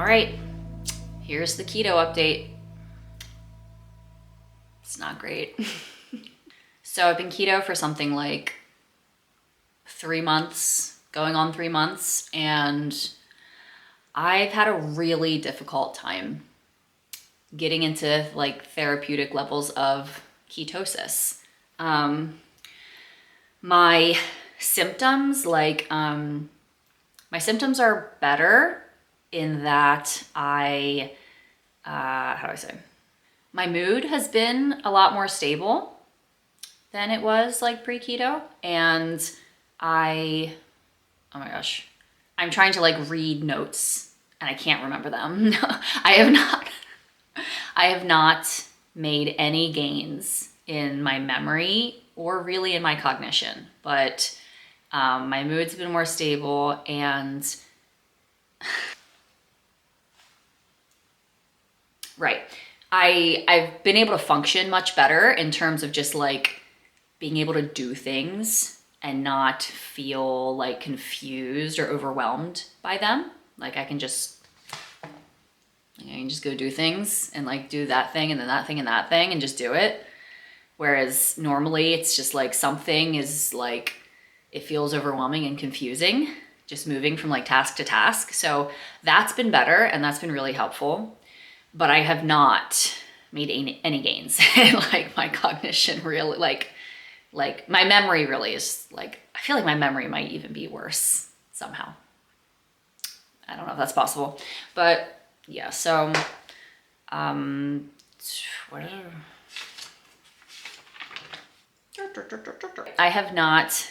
right, here's the keto update. It's not great. So I've been keto for something like 3 months, going on 3 months, and I've had a really difficult time getting into like therapeutic levels of ketosis. My symptoms, my symptoms are better in that how do I say? My mood has been a lot more stable than it was like pre-keto. And oh my gosh, I'm trying to like read notes and I can't remember them. I have not made any gains in my memory or really in my cognition, but my mood's been more stable and right. I've been able to function much better in terms of just like being able to do things and not feel like confused or overwhelmed by them. Like I can just go do things and like do that thing and then that thing and that thing and just do it. Whereas normally it's just like something is like, it feels overwhelming and confusing, just moving from like task to task. So that's been better and that's been really helpful. But I have not made any gains in like my cognition really, like my memory really is like, I feel like my memory might even be worse somehow. I don't know if that's possible, but yeah, so, I have not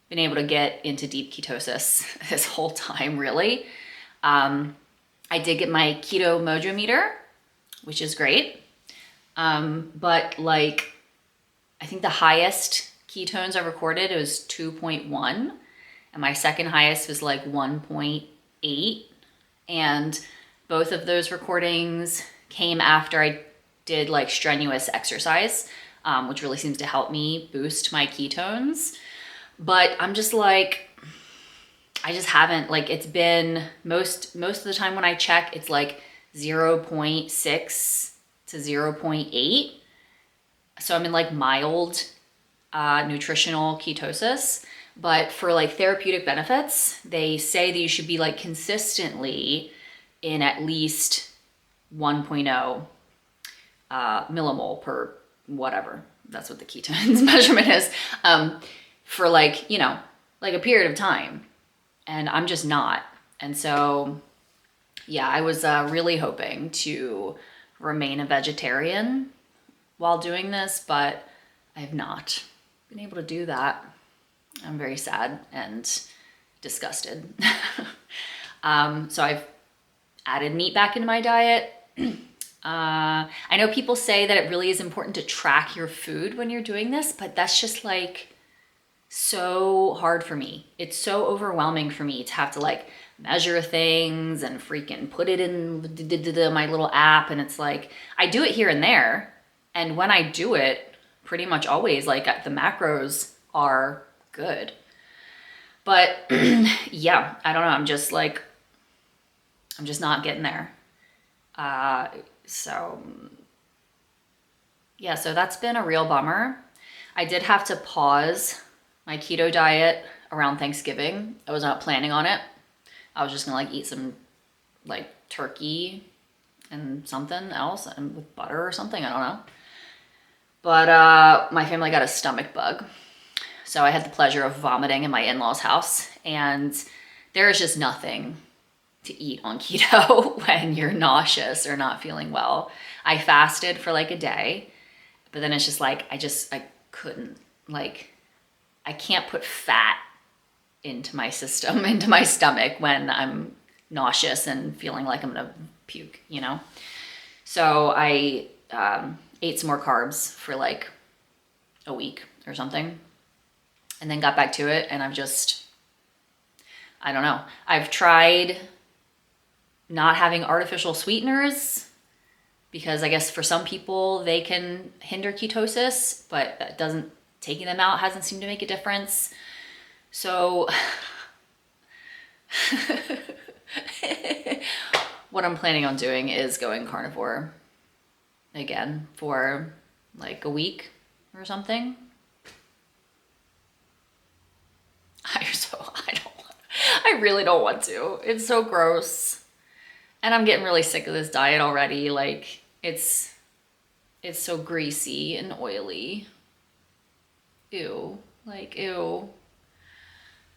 been able to get into deep ketosis this whole time, really. I did get my keto mojo meter, which is great. But like, I think the highest ketones I recorded was 2.1, and my second highest was like 1.8. And both of those recordings came after I did like strenuous exercise, which really seems to help me boost my ketones. But I'm just like, I just haven't, like, it's been most of the time when I check, it's like 0.6 to 0.8. So I'm in like mild nutritional ketosis. But for like therapeutic benefits, they say that you should be like consistently in at least 1.0 millimole per whatever. That's what the ketones measurement is, for like, you know, like a period of time. And I'm just not. And so, yeah, I was really hoping to remain a vegetarian while doing this, but I have not been able to do that. I'm very sad and disgusted. So I've added meat back into my diet. I know people say that it really is important to track your food when you're doing this, but that's just like so hard for me. It's so overwhelming for me to have to like measure things and freaking put it in my little app. And it's like, I do it here and there. And when I do it, pretty much always like the macros are good. But yeah, I don't know. I'm just not getting there. So yeah, so that's been a real bummer. I did have to pause my keto diet around Thanksgiving. I was not planning on it. I was just gonna like eat some like turkey and something else and with butter or something, I don't know. But my family got a stomach bug. So I had the pleasure of vomiting in my in-laws' house, and there is just nothing to eat on keto when you're nauseous or not feeling well. I fasted for like a day, but then it's just like, I couldn't, like, I can't put fat into my system, into my stomach when I'm nauseous and feeling like I'm gonna puke, you know? So I ate some more carbs for like a week or something, and then got back to it, and I don't know. I've tried not having artificial sweeteners because I guess for some people they can hinder ketosis, but that doesn't, taking them out hasn't seemed to make a difference. So what I'm planning on doing is going carnivore again for like a week or something. I really don't want to. It's so gross. And I'm getting really sick of this diet already. Like it's so greasy and oily. Ew. Like ew.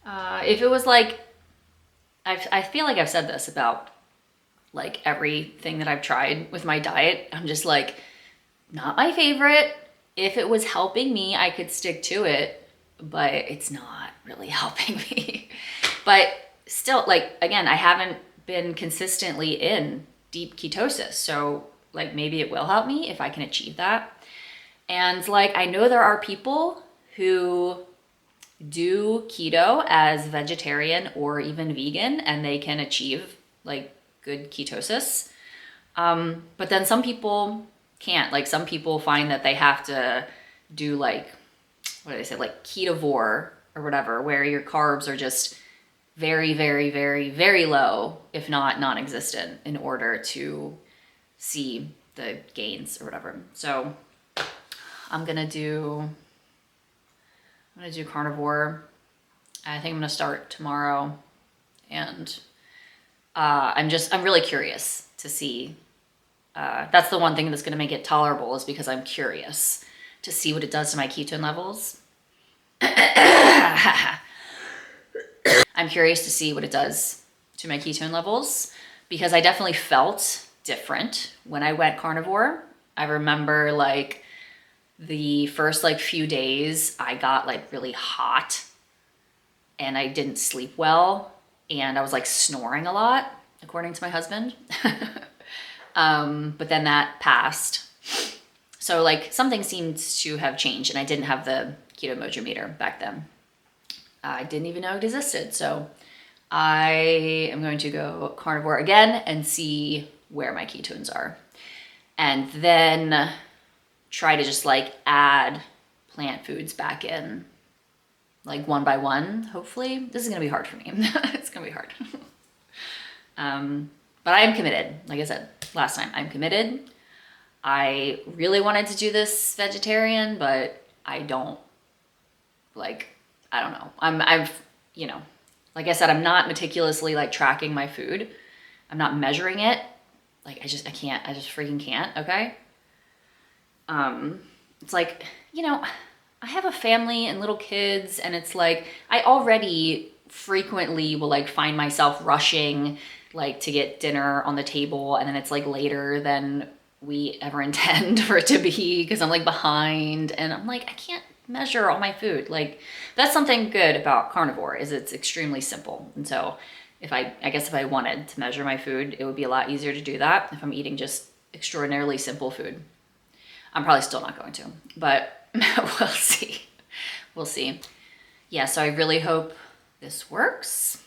If it was like, I feel like I've said this about like everything that I've tried with my diet. I'm just like, not my favorite. If it was helping me, I could stick to it, but it's not really helping me. But still, like, again, I haven't been consistently in deep ketosis. So like maybe it will help me if I can achieve that. And like, I know there are people who do keto as vegetarian or even vegan, and they can achieve like good ketosis. But then some people can't. Like some people find that they have to do like, what do they say, like ketovore or whatever, where your carbs are just very, very, very, very low, if not non-existent, in order to see the gains or whatever. So I'm gonna do carnivore. I think I'm gonna start tomorrow, and I'm really curious to see. That's the one thing that's gonna make it tolerable, is because I'm curious to see what it does to my ketone levels. I'm curious to see what it does to my ketone levels, because I definitely felt different when I went carnivore. I remember like the first like few days I got like really hot and I didn't sleep well, and I was like snoring a lot, according to my husband. But then that passed. So like something seems to have changed, and I didn't have the keto mojo meter back then. I didn't even know it existed. So I am going to go carnivore again and see where my ketones are. And then try to just like add plant foods back in, like one by one, hopefully. This is gonna be hard for me. It's gonna be hard. But I am committed. Like I said last time, I'm committed. I really wanted to do this vegetarian, but I don't know. I've, you know, like I said, I'm not meticulously like tracking my food. I'm not measuring it. Like I just freaking can't. Okay. It's like, you know, I have a family and little kids, and it's like, I already frequently will like find myself rushing like to get dinner on the table, and then it's like later than we ever intend for it to be, because I'm like behind, and I'm like, I can't measure all my food. Like that's something good about carnivore, is it's extremely simple. And so if I guess if I wanted to measure my food, it would be a lot easier to do that if I'm eating just extraordinarily simple food. I'm probably still not going to, but we'll see. We'll see. Yeah, so I really hope this works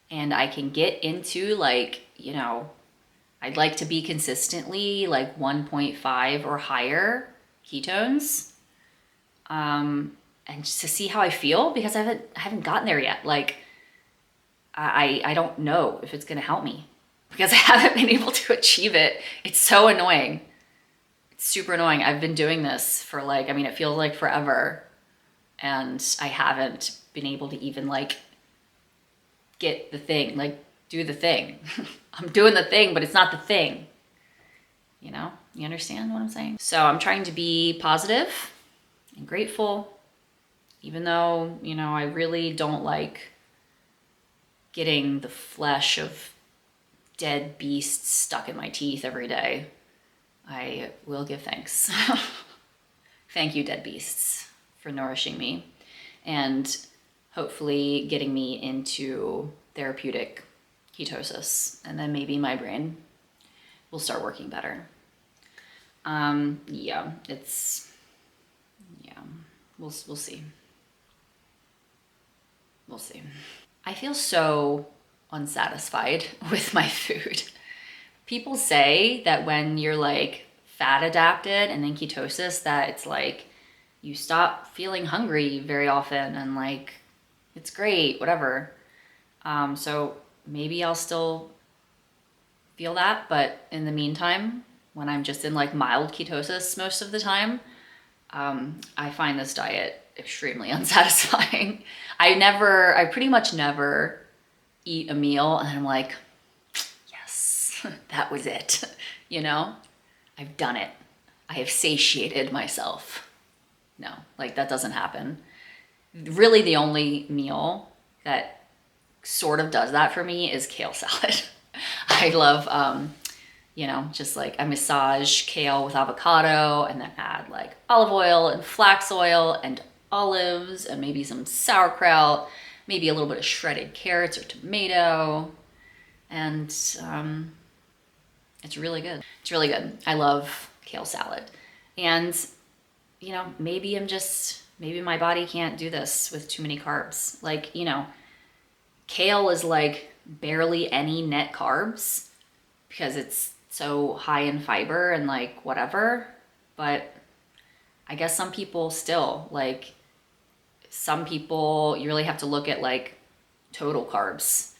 and I can get into like, you know, I'd like to be consistently like 1.5 or higher ketones. And just to see how I feel, because I haven't gotten there yet. Like I don't know if it's going to help me, because I haven't been able to achieve it. It's so annoying. It's super annoying. I've been doing this for like, I mean, it feels like forever, and I haven't been able to even like get the thing, like do the thing. I'm doing the thing, but it's not the thing. You know, you understand what I'm saying? So I'm trying to be positive and grateful, even though, you know, I really don't like getting the flesh of dead beasts stuck in my teeth every day. I will give thanks. Thank you, dead beasts, for nourishing me and hopefully getting me into therapeutic ketosis. And then maybe my brain will start working better. Yeah, we'll see. We'll see. I feel so unsatisfied with my food. People say that when you're like fat adapted and in ketosis, that it's like you stop feeling hungry very often and like it's great, whatever. So maybe I'll still feel that. But in the meantime, when I'm just in like mild ketosis most of the time, I find this diet extremely unsatisfying. I pretty much never eat a meal and I'm like, yes, that was it. You know, I've done it. I have satiated myself. No, like that doesn't happen. Really, the only meal that sort of does that for me is kale salad. I love, just like I massage kale with avocado and then add like olive oil and flax oil and olives and maybe some sauerkraut, maybe a little bit of shredded carrots or tomato. And it's really good. It's really good. I love kale salad. And, maybe my body can't do this with too many carbs. Like, kale is like barely any net carbs because it's so high in fiber and like whatever. But I guess some people still you really have to look at like total carbs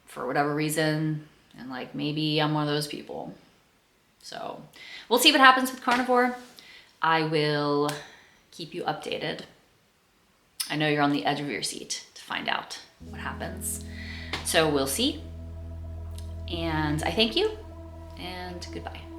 for whatever reason. And like maybe I'm one of those people. So we'll see what happens with carnivore. I will keep you updated. I know you're on the edge of your seat to find out what happens. So we'll see. And I thank you and goodbye.